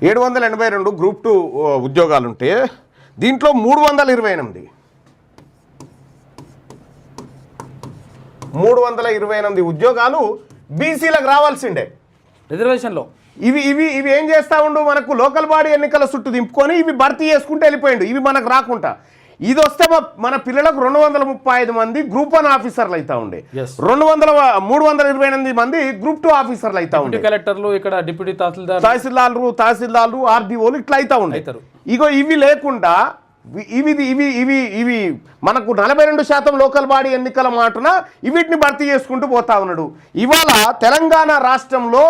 782 group 2 ఉద్యోగాలుంటే దీంట్లో 328 ఉద్యోగాలు బీసీలకు రావాల్సిండే రిజర్వేషన్లో. ఇవి ఇవి ఇవి ఏం చేస్తూ ఉండు, మనకు లోకల్ బాడీ ఎన్నికల చుట్టూ దింపుకొని ఇవి భర్తీ చేసుకుంటూ వెళ్ళిపోయిండు. ఇవి మనకు రాకుండా ఇది వస్తే మన పిల్లలకు 235 మంది గ్రూప్ 1 ఆఫీసర్లు అవుతా ఉండే, 328 మంది గ్రూప్ 2 ఆఫీసర్లు అవుతా ఉండే, కలెక్టర్లు, ఇక్కడ డిప్యూటీ తహసీల్దార్లు ఆర్డీఓలు ఇట్లా అవుతా ఉండే. ఇగో ఇవి లేకుండా ఇవి ఇవి ఇవి ఇవి మనకు 42% లోకల్ బాడీ ఎన్నికల మాటున వీటిని భర్తీ చేసుకుంటూ పోతా ఉన్నాడు. ఇవాళ తెలంగాణ రాష్ట్రంలో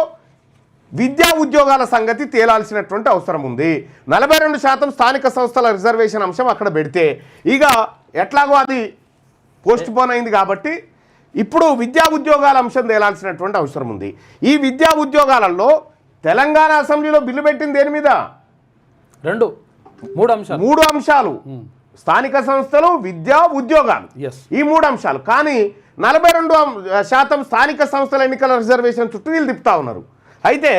విద్యా ఉద్యోగాల సంగతి తేలాల్సినటువంటి అవసరం ఉంది. 42% స్థానిక సంస్థల రిజర్వేషన్ అంశం అక్కడ పెడితే ఇక ఎట్లాగో అది పోస్ట్ పోన్ అయింది కాబట్టి ఇప్పుడు విద్యా ఉద్యోగాల అంశం తేలాల్సినటువంటి అవసరం ఉంది. ఈ విద్యా ఉద్యోగాలలో తెలంగాణ అసెంబ్లీలో బిల్లు పెట్టింది దేని మీద? 3 అంశాలు, స్థానిక సంస్థలు, విద్యా ఉద్యోగాలు, ఈ 3 అంశాలు. కానీ 42% స్థానిక సంస్థల ఎన్నికల రిజర్వేషన్ చుట్టూ వీళ్ళు తిప్పుతా ఉన్నారు. అయితే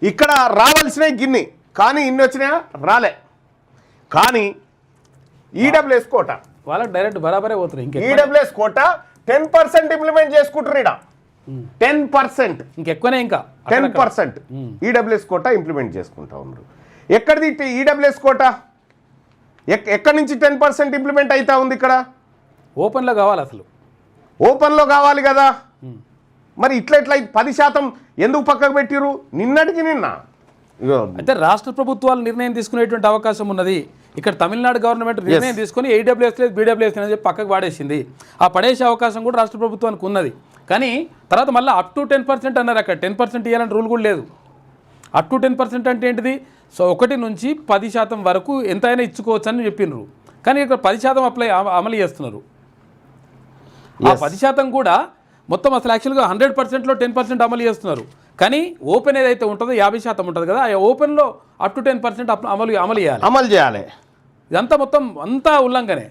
ఇక్కడ రావాల్సినవి గిన్ని, కానీ ఇన్ని వచ్చినాయా? రాలే. కానీ ఈడబ్ల్యూఎస్ కోట వాళ్ళకి డైరెక్ట్ బరాబరే పోతున్నాయి. ఈడబ్ల్యూఎస్ కోట 10% ఇంప్లిమెంట్ చేసుకుంటారు. ఇక్కడ 10%, ఇంకెక్కువనే, ఇంకా 10% ఈడబ్ల్యూఎస్ కోట ఇంప్లిమెంట్ చేసుకుంటా ఉన్నారు. ఎక్కడిది ఈడబ్ల్యూఎస్ కోట? ఎక్కడి నుంచి 10% ఇంప్లిమెంట్ అవుతా ఉంది? ఇక్కడ ఓపెన్లో కావాలి, అసలు ఓపెన్లో కావాలి కదా. మరి ఇట్లా 10% ఎందుకు పక్కకు పెట్టిరు? నిన్నటికి నిన్న అయితే రాష్ట్ర ప్రభుత్వాలు నిర్ణయం తీసుకునేటువంటి అవకాశం ఉన్నది. ఇక్కడ తమిళనాడు గవర్నమెంట్ నిర్ణయం తీసుకుని ఏడబ్ల్యూఎస్ లేదు, బీడబ్ల్యూఎస్ అని చెప్పి పక్కకు పడేసింది. ఆ పడేసే అవకాశం కూడా రాష్ట్ర ప్రభుత్వానికి ఉన్నది. కానీ తర్వాత మళ్ళీ అప్ టు 10% అన్నారు. అక్కడ 10% ఇవ్వాలని రూల్ కూడా లేదు. అప్ టు 10% అంటే ఏంటిది? సో 1 నుంచి 10% వరకు ఎంతైనా ఇచ్చుకోవచ్చు అని చెప్పినారు. కానీ ఇక్కడ 10% అమలు చేస్తున్నారు. ఆ 10% కూడా మొత్తం అసలు యాక్చువల్గా 100%లో 10% అమలు చేస్తున్నారు. కానీ ఓపెన్ ఏదైతే ఉంటుందో 50% ఉంటుంది కదా, ఆ ఓపెన్లో అప్ టు 10% అమలు చేయాలి. ఇదంతా మొత్తం అంతా ఉల్లంఘనే.